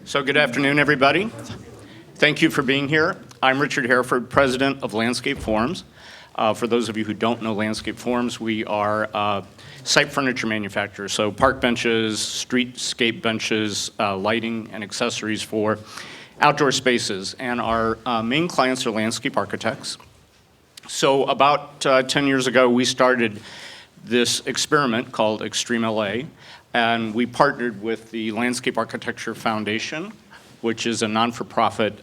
So good afternoon, everybody. Thank you for being here. I'm Richard Hereford, president of Landscape Forums. For those of you who don't know Landscape Forums, we are site furniture manufacturers, so park benches, streetscape benches, lighting and accessories for outdoor spaces. And our main clients are landscape architects. So about 10 years ago, we started this experiment called Xtreme LA, and we partnered with the Landscape Architecture Foundation, which is a non-for-profit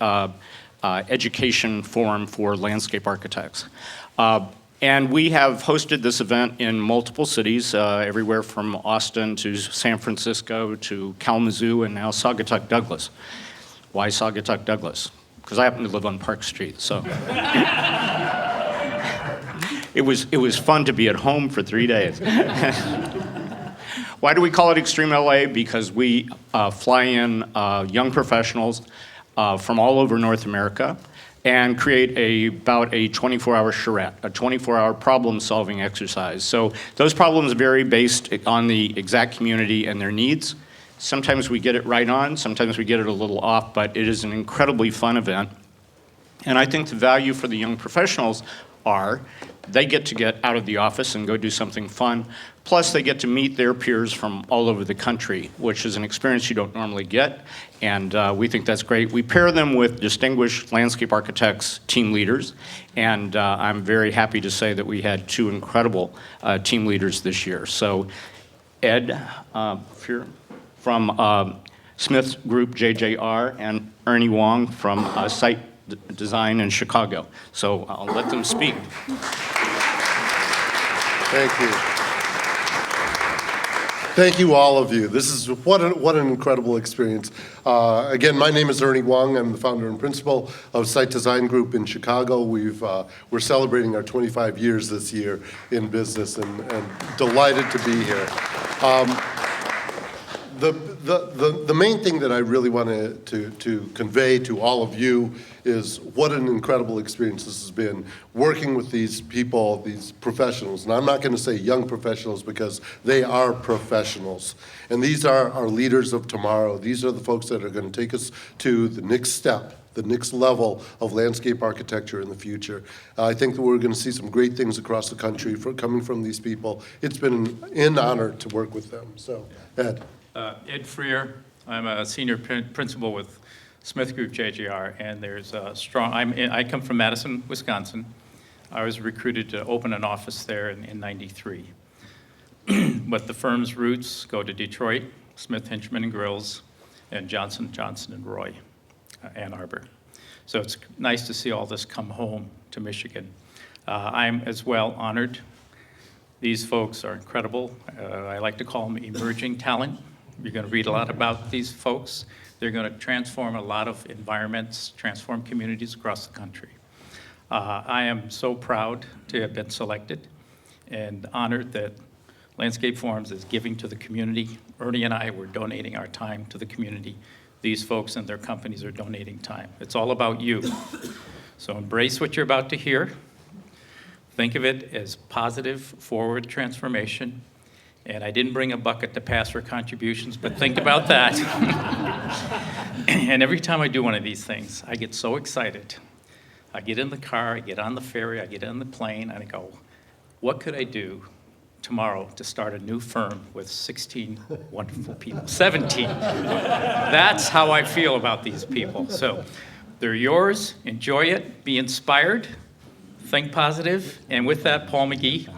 education forum for landscape architects. And we have hosted this event in multiple cities, everywhere from Austin to San Francisco to Kalamazoo and now SAUGATUCK, Douglas. Why SAUGATUCK, Douglas? Because I happen to live on Park Street, so. It was fun to be at home for 3 days. Why do we call it Xtreme LA? Because we fly in young professionals from all over North America and create about a 24-hour charrette, a 24-hour problem-solving exercise. So those problems vary based on the exact community and their needs. Sometimes we get it right on, sometimes we get it a little off, but it is an incredibly fun event. And I think the value for the young professionals are they get to get out of the office and go do something fun. Plus, they get to meet their peers from all over the country, which is an experience you don't normally get, and we think that's great. We pair them with distinguished landscape architects, team leaders, and I'm very happy to say that we had two incredible team leaders this year. So Ed from Smith Group JJR and Ernie Wong from Site Design in Chicago. So I'll let them speak. Thank you. Thank you, all of you. This is what an incredible experience. Again, my name is Ernie Wong. I'm the founder and principal of Site Design Group in Chicago. We're celebrating our 25 years this year in business, and delighted to be here. The main thing that I really want to convey to all of you is what an incredible experience this has been, working with these people, these professionals. And I'm not going to say young professionals because they are professionals. And these are our leaders of tomorrow. These are the folks that are going to take us to the next step, the next level of landscape architecture in the future. I think that we're going to see some great things across the country coming from these people. It's been an honor to work with them. So, Ed. Ed Freer. I'm a senior principal with Smith Group JGR, and there's a strong, I come from Madison, Wisconsin. I was recruited to open an office there in '93. But the firm's roots go to Detroit, Smith, Hinchman and Grills, and Johnson, Johnson and Roy, Ann Arbor. So it's nice to see all this come home to Michigan. I'm as well honored. These folks are incredible. I like to call them emerging talent. You're going to read a lot about these folks. They're going to transform a lot of environments, transform communities across the country. I am so proud to have been selected and honored that Landscape Forums is giving to the community. Ernie and I were donating our time to the community. These folks and their companies are donating time. It's all about you. So embrace what you're about to hear. Think of it as positive, forward transformation. And I didn't bring a bucket to pass for contributions, but think about that. And every time I do one of these things, I get so excited. I get in the car, I get on the ferry, I get on the plane, and I go, what could I do tomorrow to start a new firm with 16 wonderful people? 17. That's how I feel about these people. So they're yours, enjoy it, be inspired. Think positive, and with that, Paul McGee.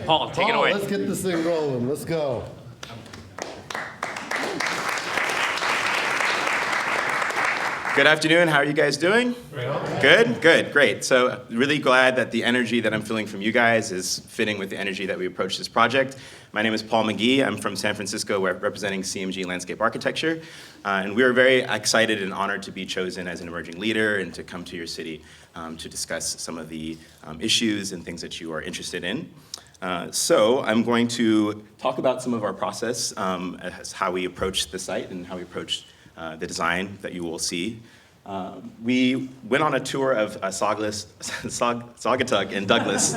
Paul, take it away. Let's get this thing rolling. Let's go. Good afternoon. How are you guys doing? Good, good, great. So really glad that the energy that I'm feeling from you guys is fitting with the energy that we approach this project. My name is Paul McGee. I'm from San Francisco, representing CMG Landscape Architecture. And we are very excited and honored to be chosen as an emerging leader and to come to your city to discuss some of the issues and things that you are interested in. So I'm going to talk about some of our process, as how we approach the site and how we approach the design that you will see. We went on a tour of SAUGATUCK in Douglas.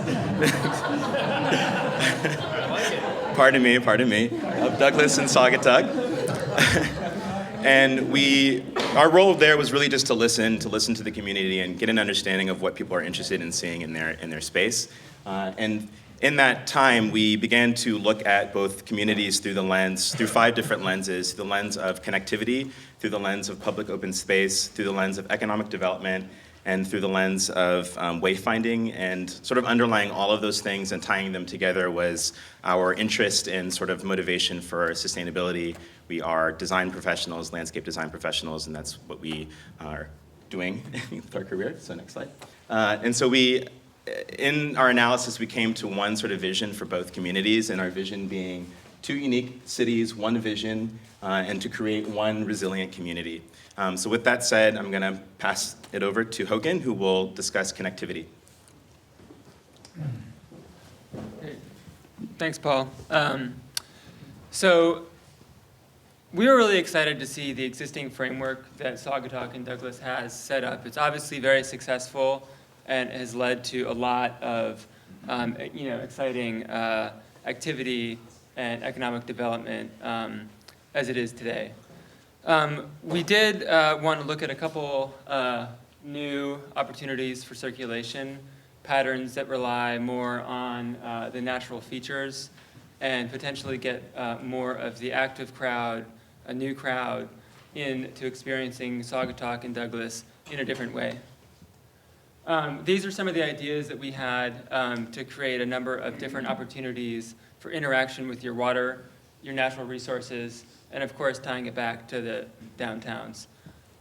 Pardon me, of Douglas and SAUGATUCK. And our role there was really just to listen to the community and get an understanding of what people are interested in seeing in their space. And in that time, we began to look at both communities through 5 different lenses: through the lens of connectivity, through the lens of public open space, through the lens of economic development, and through the lens of wayfinding. And sort of underlying all of those things and tying them together was our interest in sort of motivation for sustainability. We are design professionals, landscape design professionals, and that's what we are doing with our career. So next slide. And so in our analysis, we came to one sort of vision for both communities, and our vision being 2 unique cities, one vision, and to create one resilient community. So with that said, I'm going to pass it over to Hogan, who will discuss connectivity. Great. Thanks, Paul. So we were really excited to see the existing framework that SAUGATUCK and Douglas has set up. It's obviously very successful and has led to a lot of exciting activity and economic development as it is today. We did want to look at a couple new opportunities for circulation, patterns that rely more on the natural features, and potentially get more of the active crowd, a new crowd, into experiencing SAUGATUCK and Douglas in a different way. These are some of the ideas that we had to create a number of different opportunities for interaction with your water, your natural resources, and of course tying it back to the downtowns.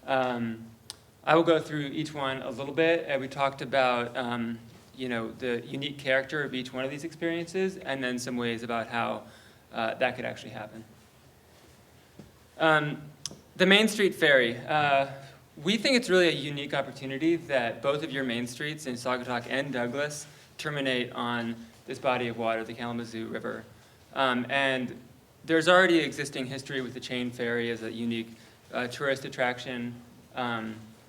I will go through each one a little bit, and we talked about the unique character of each one of these experiences, and then some ways about how that could actually happen. The Main Street Ferry. We think it's really a unique opportunity that both of your main streets in SAUGATUCK and Douglas terminate on this body of water, the Kalamazoo River. And there's already existing history with the chain ferry as a unique tourist attraction,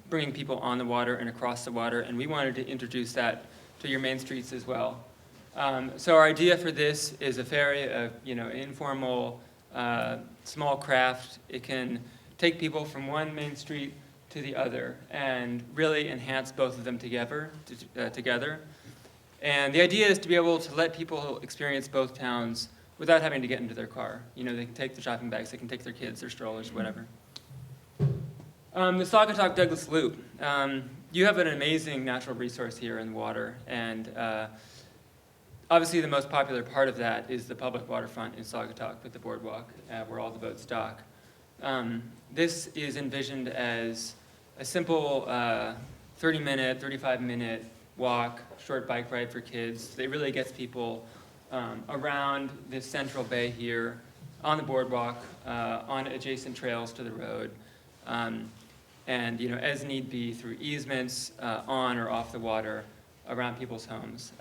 bringing people on the water and across the water, and we wanted to introduce that to your main streets as well. So our idea for this is a ferry, an informal, small craft. It can take people from one main street to the other and really enhance both of them together. And the idea is to be able to let people experience both towns without having to get into their car. They can take their shopping bags, they can take their kids, their strollers, whatever. The SAUGATUCK Douglas Loop. You have an amazing natural resource here in the water, and obviously the most popular part of that is the public waterfront in SAUGATUCK with the boardwalk where all the boats dock. This is envisioned as a simple 30-minute, 35-minute walk, short bike ride for kids. It really gets people around this central bay here, on the boardwalk, on adjacent trails to the road, and as need be through easements on or off the water around people's homes.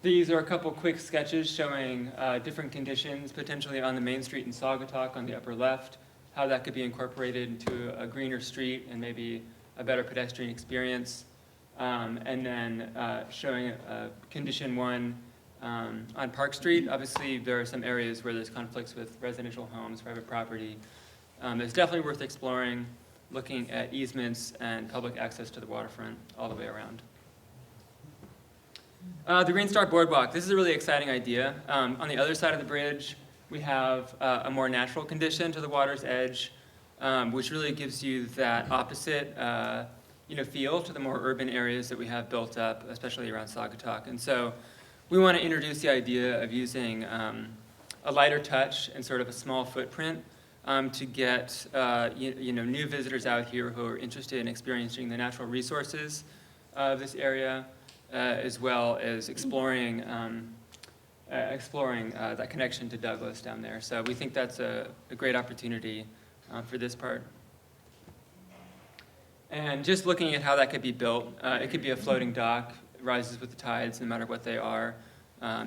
These are a couple quick sketches showing different conditions, potentially on the main street in SAUGATUCK on the upper left, how that could be incorporated into a greener street and maybe a better pedestrian experience. And then showing condition 1 on Park Street. Obviously, there are some areas where there's conflicts with residential homes, private property. It's definitely worth exploring, looking at easements and public access to the waterfront all the way around. The Green Star Boardwalk. This is a really exciting idea. On the other side of the bridge, we have a more natural condition to the water's edge, which really gives you that opposite feel to the more urban areas that we have built up, especially around SAUGATUCK. And so we want to introduce the idea of using a lighter touch and sort of a small footprint to get new visitors out here who are interested in experiencing the natural resources of this area, as well as exploring that connection to Douglas down there. So we think that's a great opportunity for this part. And just looking at how that could be built, it could be a floating dock, rises with the tides no matter what they are.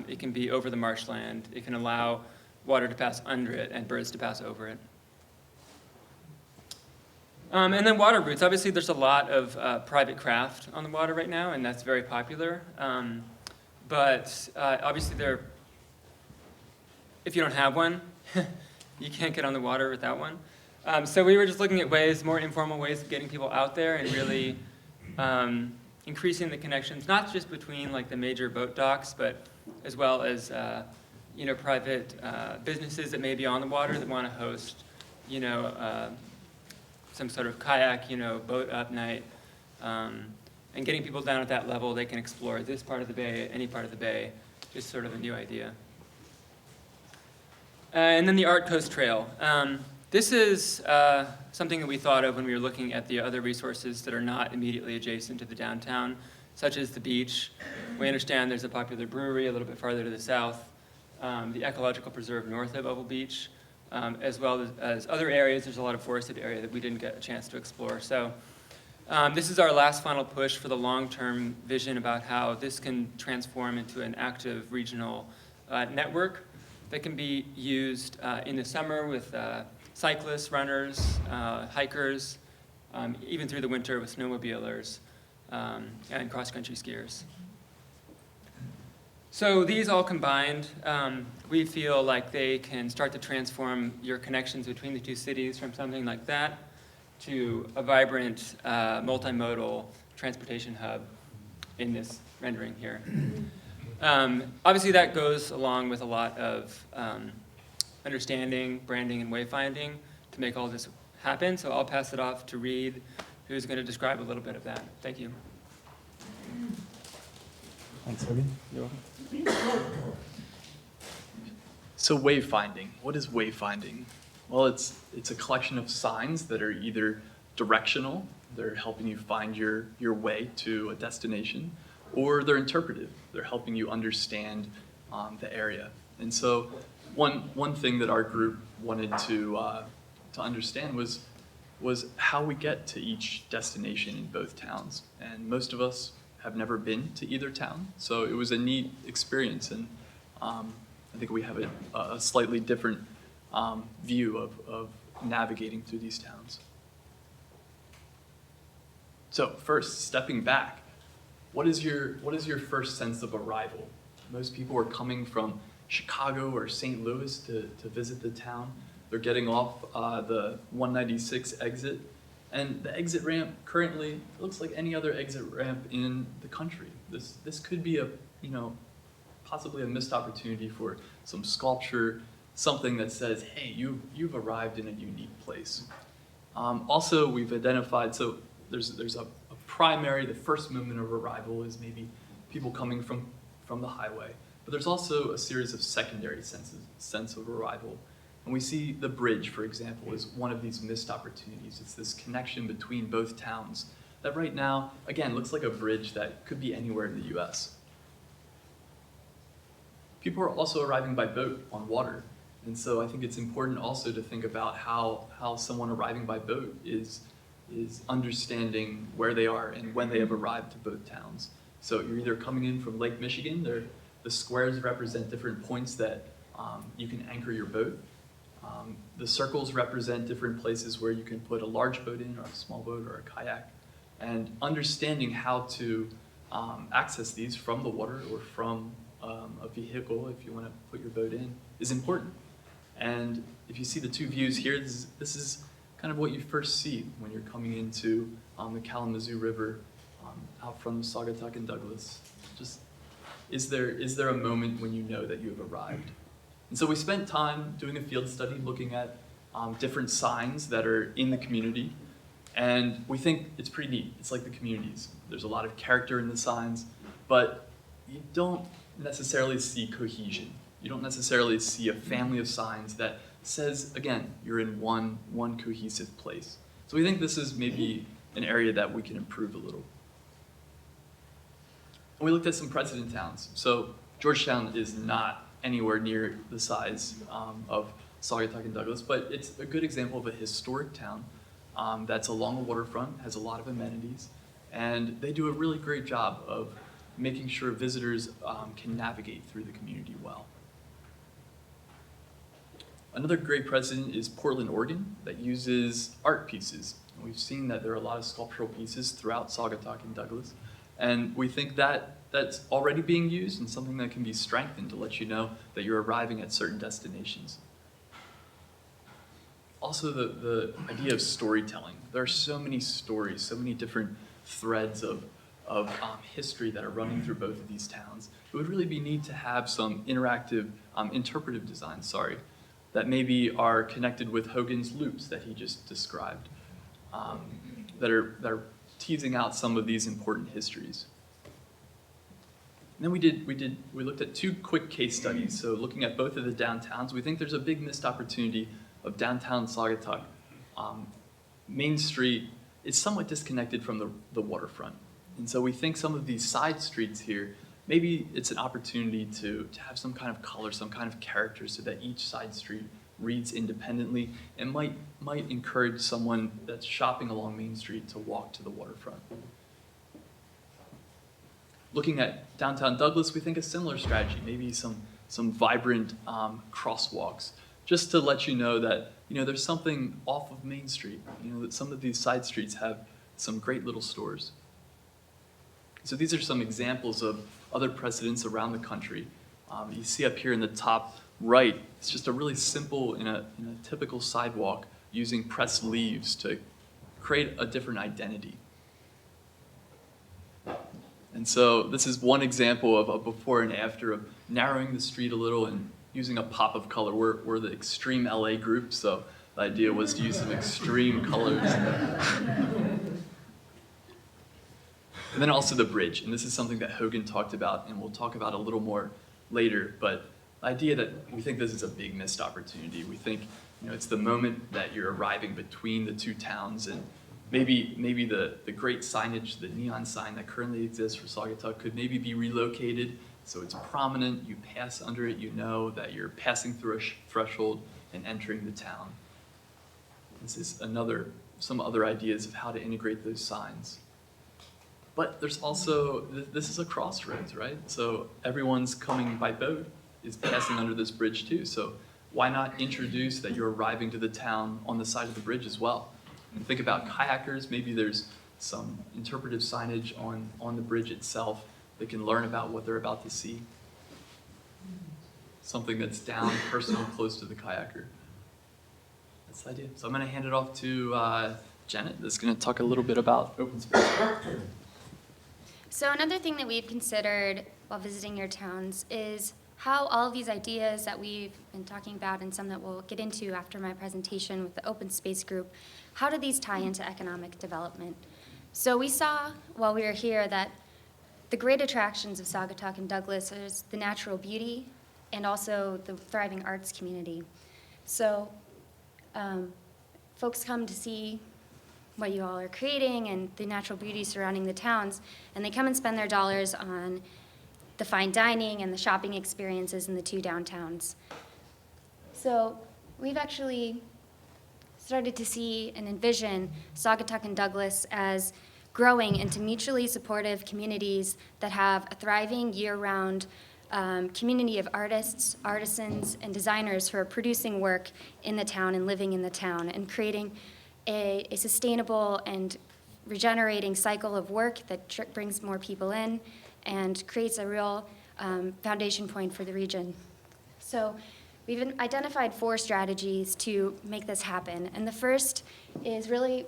It can be over the marshland. It can allow water to pass under it and birds to pass over it. And then water routes. Obviously, there's a lot of private craft on the water right now, and that's very popular. But obviously, if you don't have one, you can't get on the water without one. So we were just looking at ways, more informal ways of getting people out there and really increasing the connections, not just between like the major boat docks, but as well as private businesses that may be on the water that want to host, some sort of kayak, boat up night, and getting people down at that level. They can explore this part of the bay, any part of the bay, just sort of a new idea. And then the Art Coast Trail. This is something that we thought of when we were looking at the other resources that are not immediately adjacent to the downtown, such as the beach. We understand there's a popular brewery a little bit farther to the south, the ecological preserve north of Oval Beach, as well as other areas. There's a lot of forested area that we didn't get a chance to explore. So this is our last final push for the long-term vision about how this can transform into an active regional network that can be used in the summer with cyclists, runners, hikers, even through the winter with snowmobilers and cross-country skiers. So these all combined, we feel like they can start to transform your connections between the two cities from something like that to a vibrant multimodal transportation hub in this rendering here. Obviously that goes along with a lot of understanding, branding, and wayfinding to make all this happen. So I'll pass it off to Reed, who's going to describe a little bit of that. Thank you. Thanks, Hogan. You're welcome. So wayfinding. What is wayfinding? Well, it's a collection of signs that are either directional, they're helping you find your way to a destination, or they're interpretive, they're helping you understand the area. And so one thing that our group wanted to understand was how we get to each destination in both towns. And most of us have never been to either town, so it was a neat experience, and I think we have a slightly different view of navigating through these towns. So first, stepping back, what is your first sense of arrival? Most people are coming from Chicago or St. Louis to visit the town. They're getting off the 196 exit, and the exit ramp currently looks like any other exit ramp in the country. This could be possibly a missed opportunity for some sculpture, something that says, hey, you've arrived in a unique place. Also, we've identified, so there's a primary, the first moment of arrival is maybe people coming from the highway, but there's also a series of secondary sense of arrival. And we see the bridge, for example, as one of these missed opportunities. It's this connection between both towns that right now, again, looks like a bridge that could be anywhere in the US. People are also arriving by boat on water. And so I think it's important also to think about how someone arriving by boat is understanding where they are and when they have arrived to both towns. So you're either coming in from Lake Michigan, the squares represent different points that you can anchor your boat. The circles represent different places where you can put a large boat in, or a small boat, or a kayak. And understanding how to access these from the water or from a vehicle, if you want to put your boat in, is important. And if you see the two views here, this is kind of what you first see when you're coming into the Kalamazoo River out from SAUGATUCK and Douglas. Just, is there a moment when you know that you have arrived? And so we spent time doing a field study looking at different signs that are in the community, and we think it's pretty neat. It's like the communities. There's a lot of character in the signs, but you don't necessarily see cohesion. You don't necessarily see a family of signs that says, again, you're in one cohesive place. So we think this is maybe an area that we can improve a little. And we looked at some precedent towns. So Georgetown is not anywhere near the size of SAUGATUCK and Douglas, but it's a good example of a historic town that's along the waterfront, has a lot of amenities, and they do a really great job of making sure visitors can navigate through the community well. Another great precedent is Portland, Oregon, that uses art pieces. And we've seen that there are a lot of sculptural pieces throughout SAUGATUCK and Douglas, and we think that that's already being used and something that can be strengthened to let you know that you're arriving at certain destinations. also the idea of storytelling. There are so many stories, so many different threads of history that are running through both of these towns. It would really be neat to have some interactive, interpretive designs, that maybe are connected with Hogan's loops that he just described, that are teasing out some of these important histories. And then we looked at 2 quick case studies. So looking at both of the downtowns, we think there's a big missed opportunity of downtown Saugatuck. Main Street is somewhat disconnected from the waterfront. And so we think some of these side streets here, maybe it's an opportunity to have some kind of color, some kind of character so that each side street reads independently and might encourage someone that's shopping along Main Street to walk to the waterfront. Looking at downtown Douglas, we think a similar strategy, maybe some vibrant crosswalks, just to let you know that there's something off of Main Street. That some of these side streets have some great little stores. So these are some examples of other precedents around the country. You see up here in the top right, it's just a really simple, in a typical sidewalk, using pressed leaves to create a different identity. And so this is one example of a before and after of narrowing the street a little and using a pop of color. We're the Xtreme LA group, so the idea was to use some extreme colors. And then also the bridge, and this is something that Hogan talked about, and we'll talk about a little more later, but the idea that we think this is a big missed opportunity. We think it's the moment that you're arriving between the 2 towns, and maybe the great signage, the neon sign that currently exists for Saugatuck could maybe be relocated so it's prominent, you pass under it, you know that you're passing through a threshold and entering the town. This is some other ideas of how to integrate those signs. But there's also, this is a crossroads, right? So everyone's coming by boat is passing under this bridge too. So why not introduce that you're arriving to the town on the side of the bridge as well? And think about kayakers, maybe there's some interpretive signage on the bridge itself. They can learn about what they're about to see. Something that's down, personal, close to the kayaker. That's the idea. So I'm gonna hand it off to Janet, that's gonna talk a little bit about open space. So another thing that we've considered while visiting your towns is how all of these ideas that we've been talking about and some that we'll get into after my presentation with the open space group, how do these tie into economic development? So we saw while we were here that the great attractions of Saugatuck and Douglas is the natural beauty and also the thriving arts community. So folks come to see what you all are creating and the natural beauty surrounding the towns, and they come and spend their dollars on the fine dining and the shopping experiences in the 2 downtowns. So we've actually started to see and envision Saugatuck and Douglas as growing into mutually supportive communities that have a thriving year-round community of artists, artisans, and designers who are producing work in the town and living in the town and creating a sustainable and regenerating cycle of work that brings more people in and creates a real foundation point for the region. So we've identified 4 strategies to make this happen. And the first is really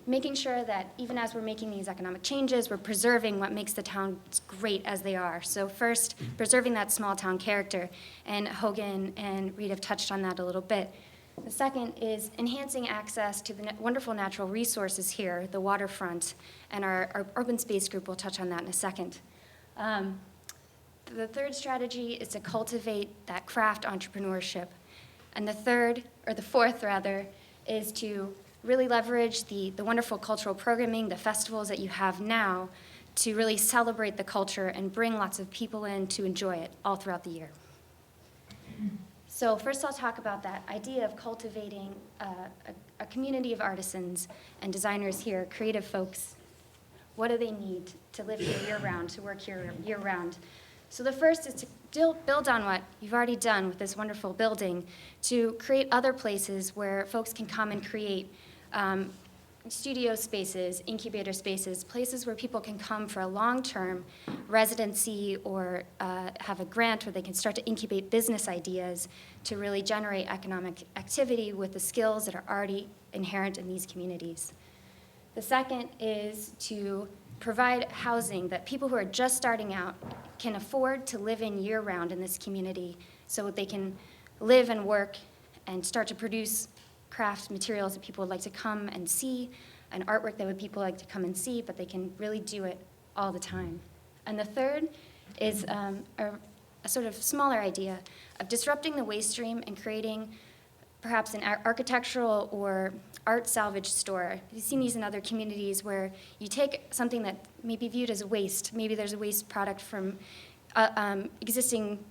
making sure that even as we're making these economic changes, we're preserving what makes the towns great as they are. So first, preserving that small town character. And Hogan and Reed have touched on that a little bit. The second is enhancing access to the wonderful natural resources here, the waterfront, and our open space group will touch on that in a second. The third strategy is to cultivate that craft entrepreneurship. And the fourth rather, is to really leverage the wonderful cultural programming, the festivals that you have now, to really celebrate the culture and bring lots of people in to enjoy it all throughout the year. So first I'll talk about that idea of cultivating a community of artisans and designers here, creative folks. What do they need to live here year-round, to work here year-round? So the first is to build on what you've already done with this wonderful building, to create other places where folks can come and create studio spaces, incubator spaces, places where people can come for a long-term residency or have a grant where they can start to incubate business ideas to really generate economic activity with the skills that are already inherent in these communities. The second is to provide housing that people who are just starting out can afford to live in year-round in this community so they can live and work and start to produce craft materials that people would like to come and see, and artwork that people like to come and see, but they can really do it all the time. And the third is a sort of smaller idea of disrupting the waste stream and creating perhaps an architectural or art salvage store. You've seen these in other communities where you take something that may be viewed as waste. Maybe there's a waste product from existing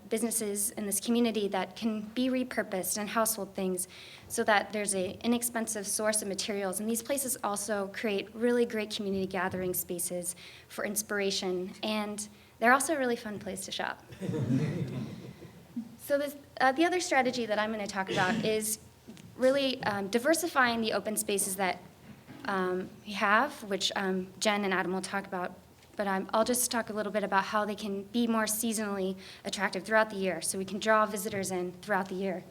businesses in this community that can be repurposed and household things so that there's an inexpensive source of materials. And these places also create really great community gathering spaces for inspiration, and they're also a really fun place to shop. So the other strategy that I'm going to talk about is really diversifying the open spaces that we have, which Jen and Adam will talk about. But I'll just talk a little bit about how they can be more seasonally attractive throughout the year, so we can draw visitors in throughout the year.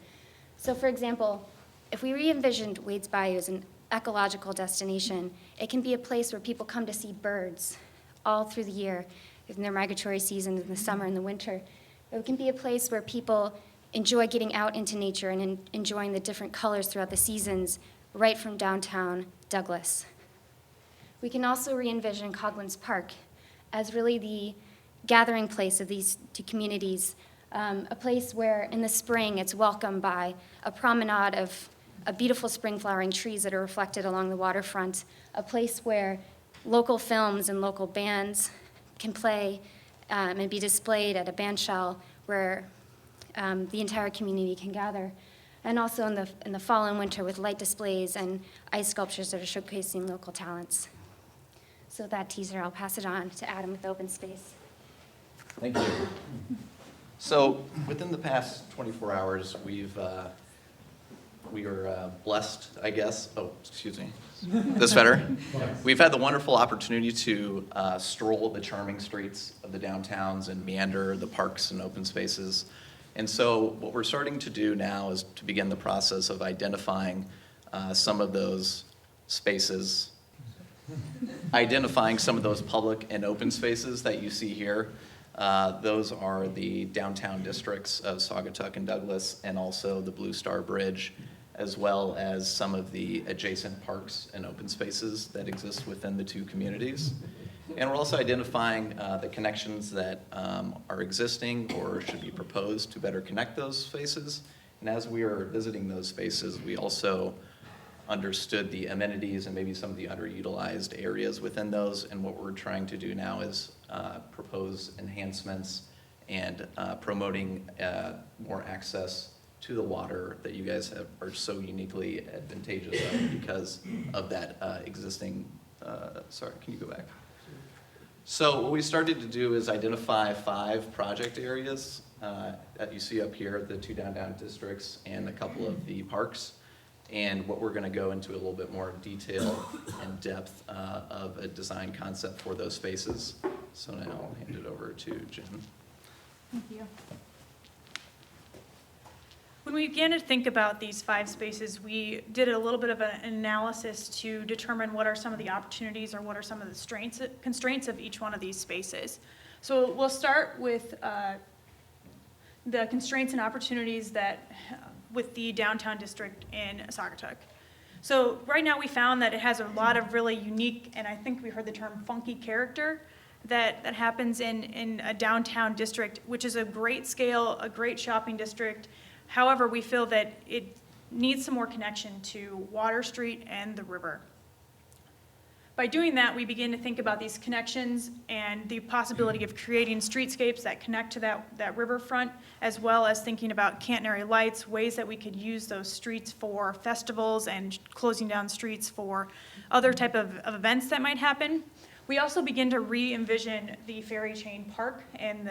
So for example, if we re-envisioned Wade's Bayou as an ecological destination, it can be a place where people come to see birds all through the year, in their migratory seasons, in the summer and the winter. It can be a place where people enjoy getting out into nature and enjoying the different colors throughout the seasons, right from downtown Douglas. We can also re-envision Coghlan's Park as really the gathering place of these two communities, a place where in the spring it's welcomed by a promenade of beautiful spring flowering trees that are reflected along the waterfront, a place where local films and local bands can play and be displayed at a band shell where the entire community can gather. And also in the fall and winter with light displays and ice sculptures that are showcasing local talents. So that teaser, I'll pass it on to Adam with open space. Thank you. So within the past 24 hours, we were blessed, I guess. Oh, excuse me. This better? We've had the wonderful opportunity to stroll the charming streets of the downtowns and meander the parks and open spaces. And so what we're starting to do now is to begin the process of identifying some of those spaces, identifying some of those public and open spaces that you see here. Those are the downtown districts of SAUGATUCK and Douglas, and also the Blue Star Bridge, as well as some of the adjacent parks and open spaces that exist within the two communities. And we're also identifying the connections that are existing or should be proposed to better connect those spaces. And as we are visiting those spaces, we also understood the amenities and maybe some of the underutilized areas within those. And what we're trying to do now is propose enhancements and promoting more access to the water that you guys are so uniquely advantageous of because of that existing, sorry, can you go back? So what we started to do is identify 5 project areas that you see up here, the 2 downtown districts and a couple of the parks. And what we're going to go into a little bit more detail and depth of a design concept for those spaces. So now I'll hand it over to Jen. Thank you. When we began to think about these 5 spaces, we did a little bit of an analysis to determine what are some of the opportunities or what are some of the constraints of each one of these spaces. So we'll start with the constraints and opportunities that with the downtown district in SAUGATUCK. So right now we found that it has a lot of really unique, and I think we heard the term funky character, that happens in a downtown district, which is a great scale, a great shopping district. However, we feel that it needs some more connection to Water Street and the river. By doing that, we begin to think about these connections and the possibility of creating streetscapes that connect to that riverfront, as well as thinking about catenary lights, ways that we could use those streets for festivals and closing down streets for other type of events that might happen. We also begin to re-envision the ferry chain park and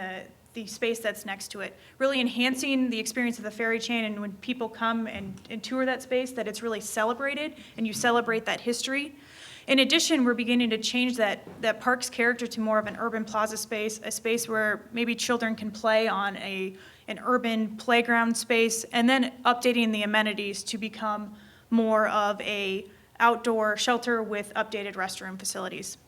the space that's next to it, really enhancing the experience of the ferry chain, and when people come and tour that space, that it's really celebrated and you celebrate that history. In addition, we're beginning to change that park's character to more of an urban plaza space, a space where maybe children can play on an urban playground space, and then updating the amenities to become more of a outdoor shelter with updated restroom facilities.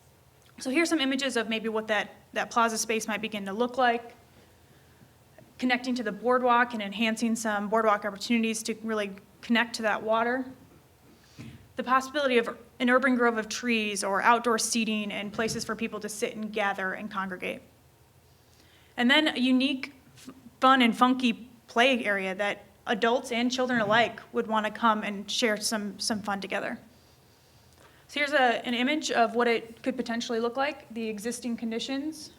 So here's some images of maybe what that plaza space might begin to look like, connecting to the boardwalk and enhancing some boardwalk opportunities to really connect to that water. The possibility of an urban grove of trees or outdoor seating and places for people to sit and gather and congregate. And then a unique, fun and funky play area that adults and children alike would want to come and share some fun together. So here's an image of what it could potentially look like, the existing conditions,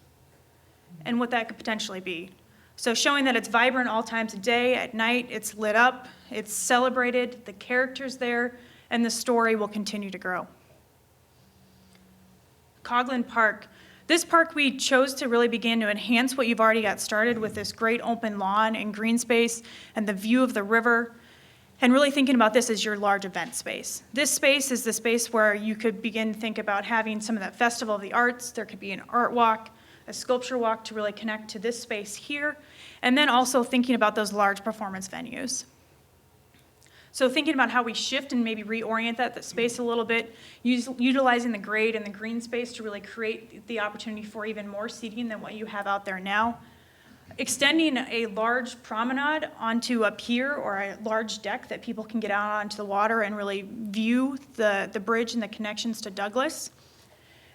and what that could potentially be. So showing that it's vibrant all times of day, at night, it's lit up, it's celebrated, the character's there, and the story will continue to grow. Coghlan Park. This park we chose to really begin to enhance what you've already got started with this great open lawn and green space and the view of the river, and really thinking about this as your large event space. This space is the space where you could begin to think about having some of that Festival of the Arts. There could be an art walk, a sculpture walk to really connect to this space here, and then also thinking about those large performance venues. So thinking about how we shift and maybe reorient that space a little bit, utilizing the grade and the green space to really create the opportunity for even more seating than what you have out there now. Extending a large promenade onto a pier or a large deck that people can get out onto the water and really view the bridge and the connections to Douglas.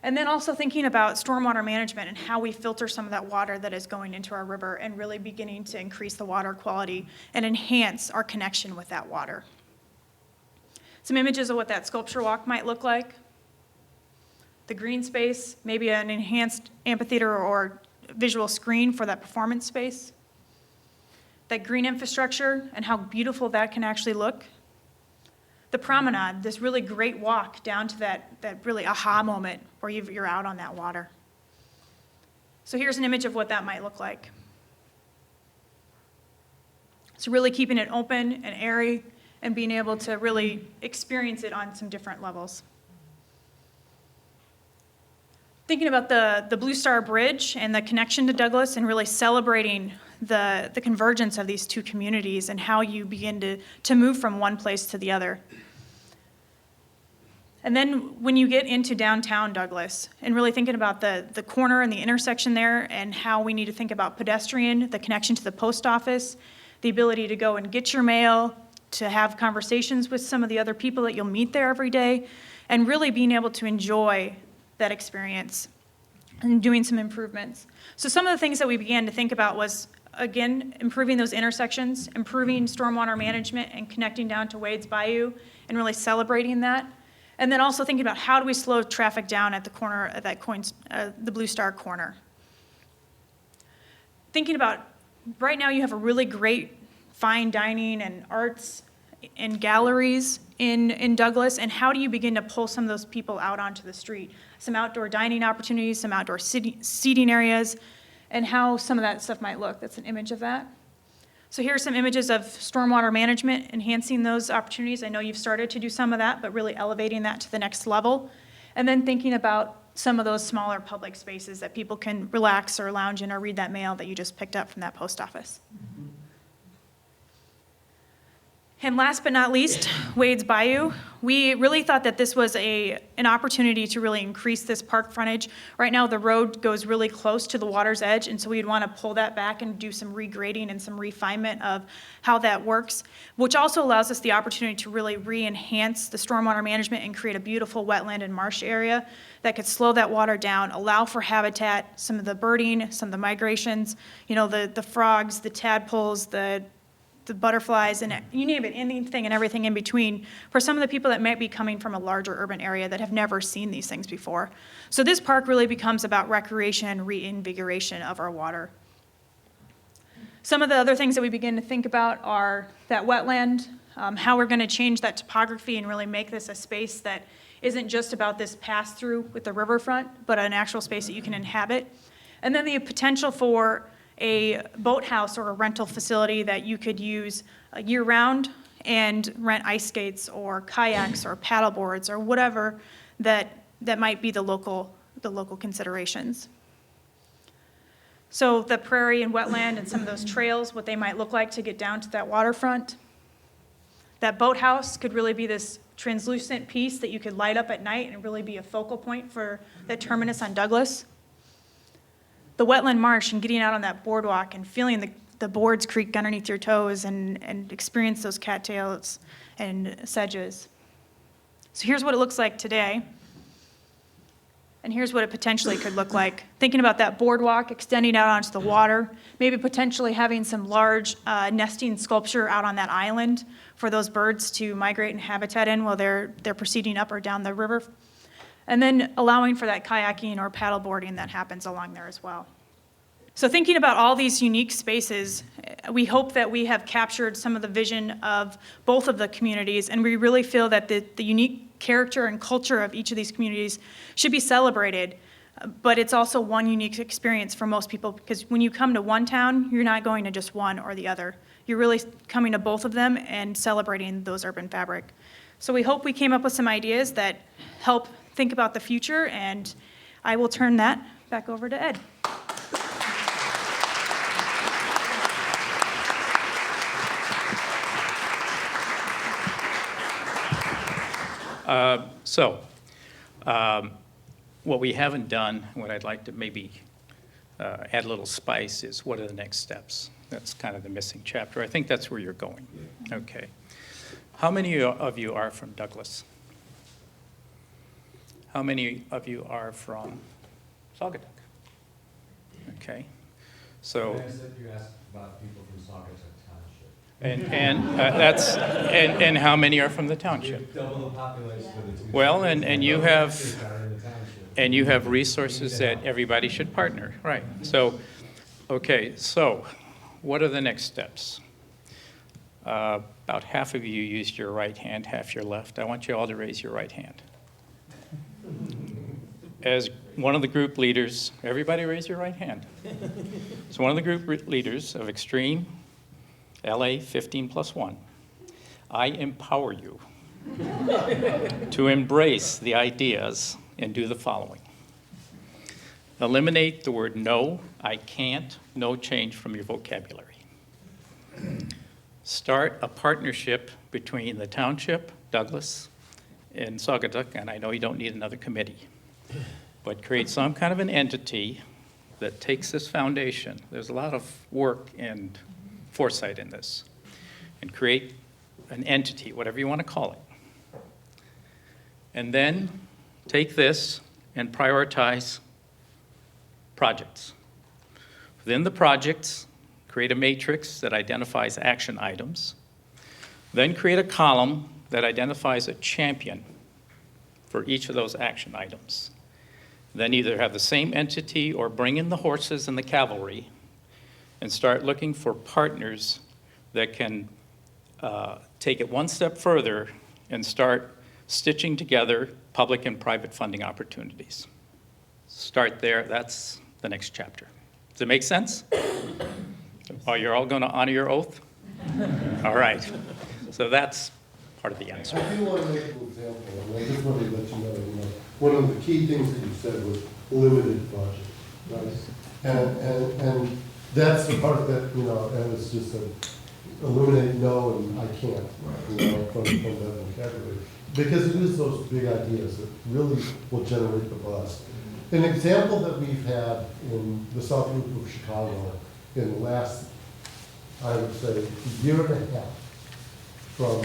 And then also thinking about stormwater management and how we filter some of that water that is going into our river and really beginning to increase the water quality and enhance our connection with that water. Some images of what that sculpture walk might look like. The green space, maybe an enhanced amphitheater or visual screen for that performance space. That green infrastructure and how beautiful that can actually look. The promenade, this really great walk down to that really aha moment where you're out on that water. So here's an image of what that might look like. So really keeping it open and airy and being able to really experience it on some different levels. Thinking about the Blue Star Bridge and the connection to Douglas and really celebrating the convergence of these two communities and how you begin to move from one place to the other. And then when you get into downtown Douglas and really thinking about the corner and the intersection there and how we need to think about pedestrian, the connection to the post office, the ability to go and get your mail, to have conversations with some of the other people that you'll meet there every day, and really being able to enjoy that experience and doing some improvements. So some of the things that we began to think about was, again, improving those intersections, improving stormwater management and connecting down to Wade's Bayou and really celebrating that. And then also thinking about how do we slow traffic down at the corner of that the Blue Star corner. Thinking about, right now you have a really great fine dining and arts and galleries in Douglas, and how do you begin to pull some of those people out onto the street? Some outdoor dining opportunities, some outdoor seating areas, and how some of that stuff might look. That's an image of that. So here are some images of stormwater management, enhancing those opportunities. I know you've started to do some of that, but really elevating that to the next level. And then thinking about some of those smaller public spaces that people can relax or lounge in or read that mail that you just picked up from that post office. And last but not least, Wade's Bayou. We really thought that this was an opportunity to really increase this park frontage. Right now, the road goes really close to the water's edge, and so we'd want to pull that back and do some regrading and some refinement of how that works, which also allows us the opportunity to really re-enhance the stormwater management and create a beautiful wetland and marsh area that could slow that water down, allow for habitat, some of the birding, some of the migrations, the frogs, the tadpoles, the butterflies, and you name it, anything and everything in between, for some of the people that might be coming from a larger urban area that have never seen these things before. So this park really becomes about recreation and reinvigoration of our water. Some of the other things that we begin to think about are that wetland, how we're going to change that topography and really make this a space that isn't just about this pass-through with the riverfront, but an actual space that you can inhabit. And then the potential for a boathouse or a rental facility that you could use year-round and rent ice skates or kayaks or paddle boards or whatever that might be the local considerations. So the prairie and wetland and some of those trails, what they might look like to get down to that waterfront. That boathouse could really be this translucent piece that you could light up at night and really be a focal point for the terminus on Douglas. The wetland marsh and getting out on that boardwalk and feeling the boards creak underneath your toes and experience those cattails and sedges. So here's what it looks like today. And here's what it potentially could look like. Thinking about that boardwalk extending out onto the water, maybe potentially having some large nesting sculpture out on that island for those birds to migrate and habitat in while they're proceeding up or down the river. And then allowing for that kayaking or paddleboarding that happens along there as well. So thinking about all these unique spaces, we hope that we have captured some of the vision of both of the communities, and we really feel that the unique character and culture of each of these communities should be celebrated, but it's also one unique experience for most people, because when you come to one town, you're not going to just one or the other. You're really coming to both of them and celebrating those urban fabric. So we hope we came up with some ideas that help think about the future, and I will turn that back over to Ed. What we haven't done, what I'd like to maybe add a little spice is, what are the next steps? That's kind of the missing chapter. I think that's where you're going. Okay. How many of you are from Douglas? How many of you are from SAUGATUCK? Okay. So. You asked about people from SAUGATUCK Township. And how many are from the township? Double the population for the two. Well, and you have resources that everybody should partner, right? So, okay, so what are the next steps? About half of you used your right hand, half your left. I want you all to raise your right hand. As one of the group leaders, everybody raise your right hand. So one of the group leaders of Xtreme, LA 15+1, I empower you to embrace the ideas and do the following. Eliminate the word no, I can't, no change from your vocabulary. Start a partnership between the township, Douglas, and SAUGATUCK, and I know you don't need another committee, but create some kind of an entity that takes this foundation. There's a lot of work and foresight in this, and create an entity, whatever you want to call it. And then take this and prioritize projects. Within the projects, create a matrix that identifies action items. Then create a column that identifies a champion for each of those action items. Then either have the same entity or bring in the horses and the cavalry and start looking for partners that can take it one step further and start stitching together public and private funding opportunities. Start there, that's the next chapter. Does it make sense? Oh, you're all going to honor your oath? All right. So that's part of the answer. I do want to make an example, and I just want to let you know, one of the key things that you said was limited budget, right? And that's the part that, and it's just eliminate no and I can't, from that vocabulary. Because it is those big ideas that really will generate the buzz. An example that we've had in the South Loop of Chicago in the last, I would say, year and a half from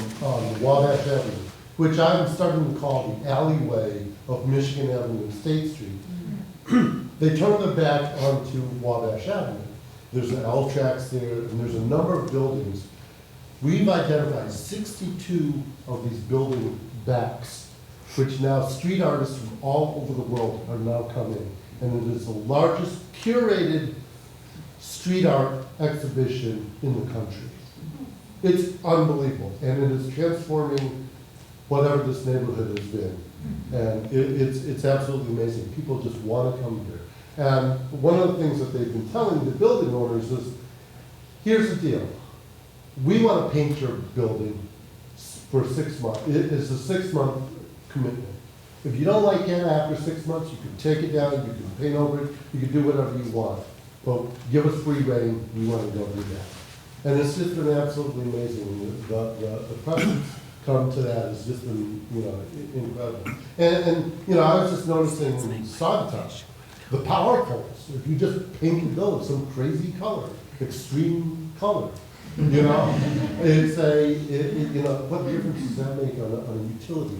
Wabash Avenue, which I'm starting to call the alleyway of Michigan Avenue and State Street. They turned their back onto Wabash Avenue. There's an L tracks there, and there's a number of buildings. We've identified 62 of these building backs, which now street artists from all over the world are now coming. And it is the largest curated street art exhibition in the country. It's unbelievable, and it is transforming whatever this neighborhood has been. And it's absolutely amazing. People just want to come here. And one of the things that they've been telling the building owners is, here's the deal. We want to paint your building for 6 months. It is a 6-month commitment. If you don't like it after 6 months, you can take it down, you can paint over it, you can do whatever you want. But give us free rein, we want to go do that. And it's just been absolutely amazing. The presence come to that has just been, incredible. And I was just noticing in SAUGATUCK, the power poles, if you just paint the building some crazy color, extreme color, it's what difference does that make on a utility?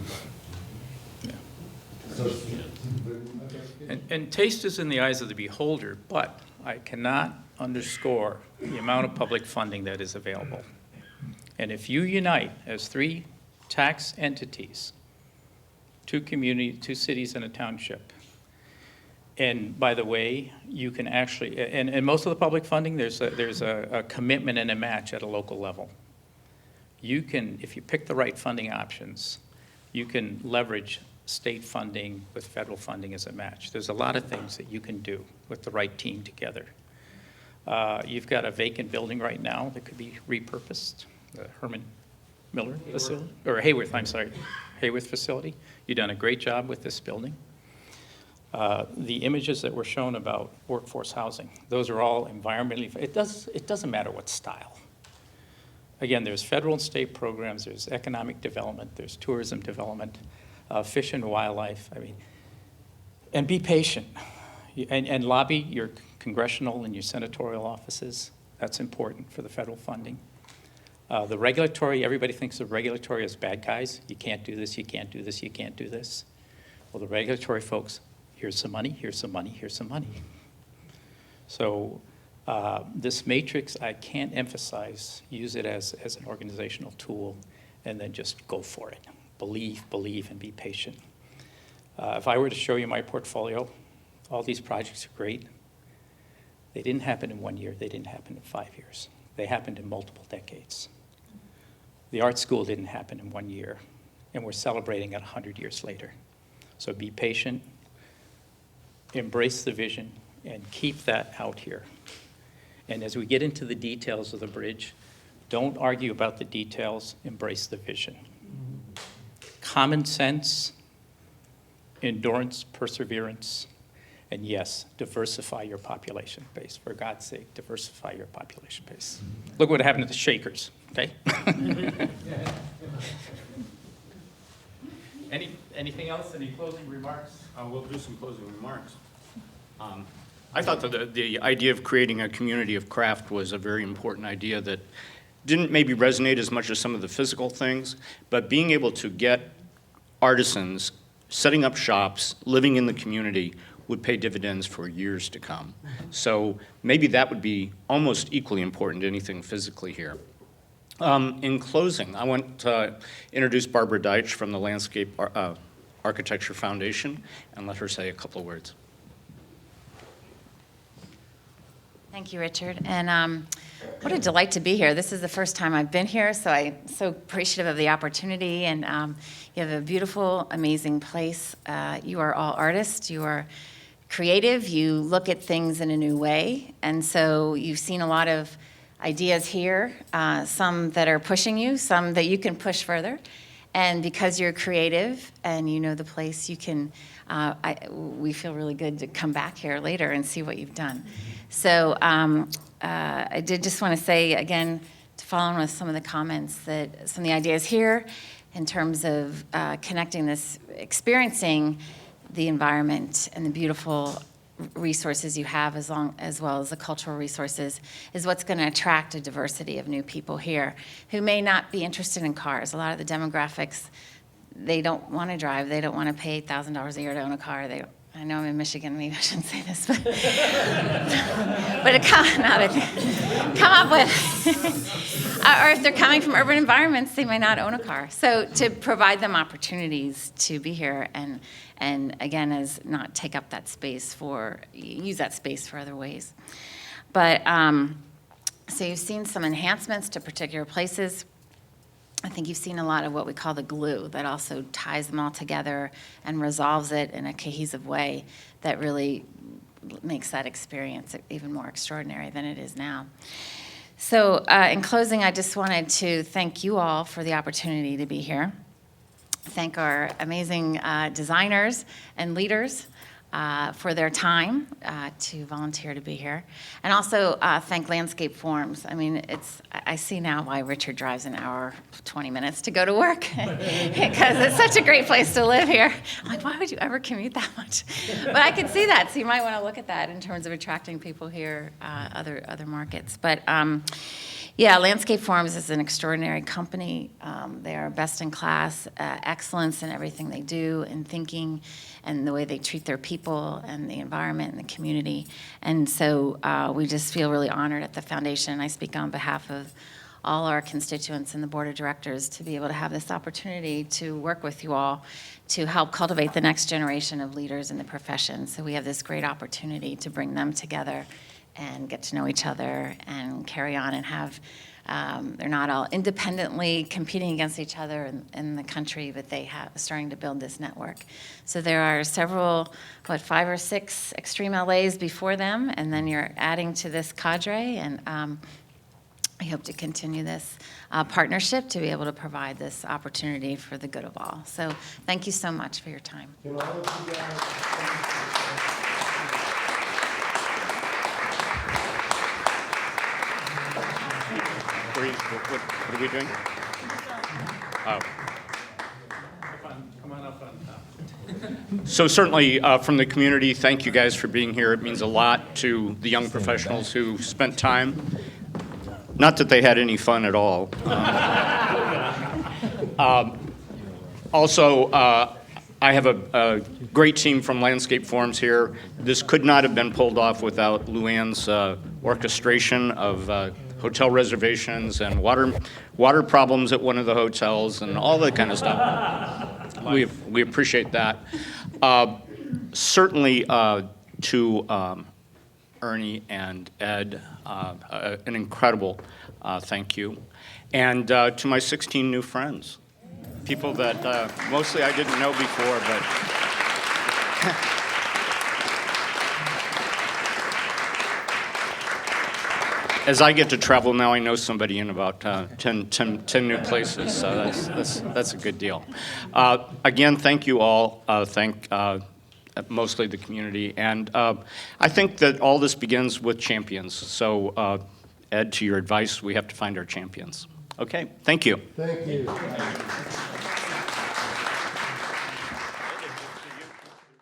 So, And taste is in the eyes of the beholder, but I cannot underscore the amount of public funding that is available. And if you unite as 3 tax entities, 2 communities, 2 cities and a township, and by the way, you can actually, and most of the public funding, there's a commitment and a match at a local level. You can, if you pick the right funding options, you can leverage state funding with federal funding as a match. There's a lot of things that you can do with the right team together. You've got a vacant building right now that could be repurposed, the Herman Miller facility, or Hayworth, I'm sorry, Hayworth facility. You've done a great job with this building. The images that were shown about workforce housing, those are all environmentally, it doesn't matter what style. Again, there's federal and state programs, there's economic development, there's tourism development, fish and wildlife, and be patient. And lobby your congressional and your senatorial offices. That's important for the federal funding. The regulatory, everybody thinks of regulatory as bad guys. You can't do this, you can't do this, you can't do this. Well, the regulatory folks, here's some money, here's some money, here's some money. So this matrix, I can't emphasize, use it as an organizational tool and then just go for it. Believe, and be patient. If I were to show you my portfolio, all these projects are great. They didn't happen in 1 year, they didn't happen in 5 years. They happened in multiple decades. The art school didn't happen in 1 year, and we're celebrating it 100 years later. So be patient, embrace the vision, and keep that out here. And as we get into the details of the bridge, don't argue about the details, embrace the vision. Common sense, endurance, perseverance, and yes, diversify your population base. For God's sake, diversify your population base. Look what happened to the Shakers, okay? Anything else? Any closing remarks? We'll do some closing remarks. I thought that the idea of creating a community of craft was a very important idea that didn't maybe resonate as much as some of the physical things, but being able to get artisans setting up shops, living in the community would pay dividends for years to come. So maybe that would be almost equally important to anything physically here. In closing, I want to introduce Barbara Deitch from the Landscape Architecture Foundation and let her say a couple of words. Thank you, Richard. And what a delight to be here. This is the first time I've been here, so I'm so appreciative of the opportunity. And you have a beautiful, amazing place. You are all artists. You are creative. You look at things in a new way. And so you've seen a lot of ideas here, some that are pushing you, some that you can push further. And because you're creative and you know the place, you can, we feel really good to come back here later and see what you've done. So I did just want to say, again, to follow on with some of the comments, that some of the ideas here in terms of connecting this, experiencing the environment and the beautiful resources you have as well as the cultural resources is what's going to attract a diversity of new people here who may not be interested in cars. A lot of the demographics, they don't want to drive. They don't want to pay $1,000 a year to own a car. I know I'm in Michigan, maybe I shouldn't say this, but, but to come up with, or if they're coming from urban environments, they might not own a car. So to provide them opportunities to be here and again, as not take up that space use that space for other ways. But, so you've seen some enhancements to particular places. I think you've seen a lot of what we call the glue that also ties them all together and resolves it in a cohesive way that really makes that experience even more extraordinary than it is now. So in closing, I just wanted to thank you all for the opportunity to be here. Thank our amazing designers and leaders for their time to volunteer to be here. And also thank Landscape Forms. I mean, I see now why Richard drives an hour, 20 minutes to go to work, because it's such a great place to live here. I'm like, why would you ever commute that much? But I can see that, so you might want to look at that in terms of attracting people here, other markets. But yeah, Landscape Forms is an extraordinary company. They are best in class, excellence in everything they do, in thinking, and the way they treat their people and the environment and the community. And so we just feel really honored at the foundation. I speak on behalf of all our constituents and the board of directors to be able to have this opportunity to work with you all to help cultivate the next generation of leaders in the profession. So we have this great opportunity to bring them together and get to know each other and carry on and have, they're not all independently competing against each other in the country, but they have starting to build this network. So there are several, 5 or 6 Xtreme LAs before them, and then you're adding to this cadre, and I hope to continue this partnership to be able to provide this opportunity for the good of all. So thank you so much for your time. Can all of you guys- What are we doing? Oh. Come on up on top. So certainly, from the community, thank you guys for being here. It means a lot to the young professionals who spent time. Not that they had any fun at all. Also, I have a great team from Landscape Forms here. This could not have been pulled off without Luann's orchestration of hotel reservations and water problems at one of the hotels and all that kind of stuff. We appreciate that. Certainly to Ernie and Ed, an incredible thank you. And to my 16 new friends, people that mostly I didn't know before, but as I get to travel now, I know somebody in about 10 new places, so that's a good deal. Again, thank you all. Thank mostly the community. And I think that all this begins with champions. So Ed, to your advice, we have to find our champions. Okay, thank you. Thank you.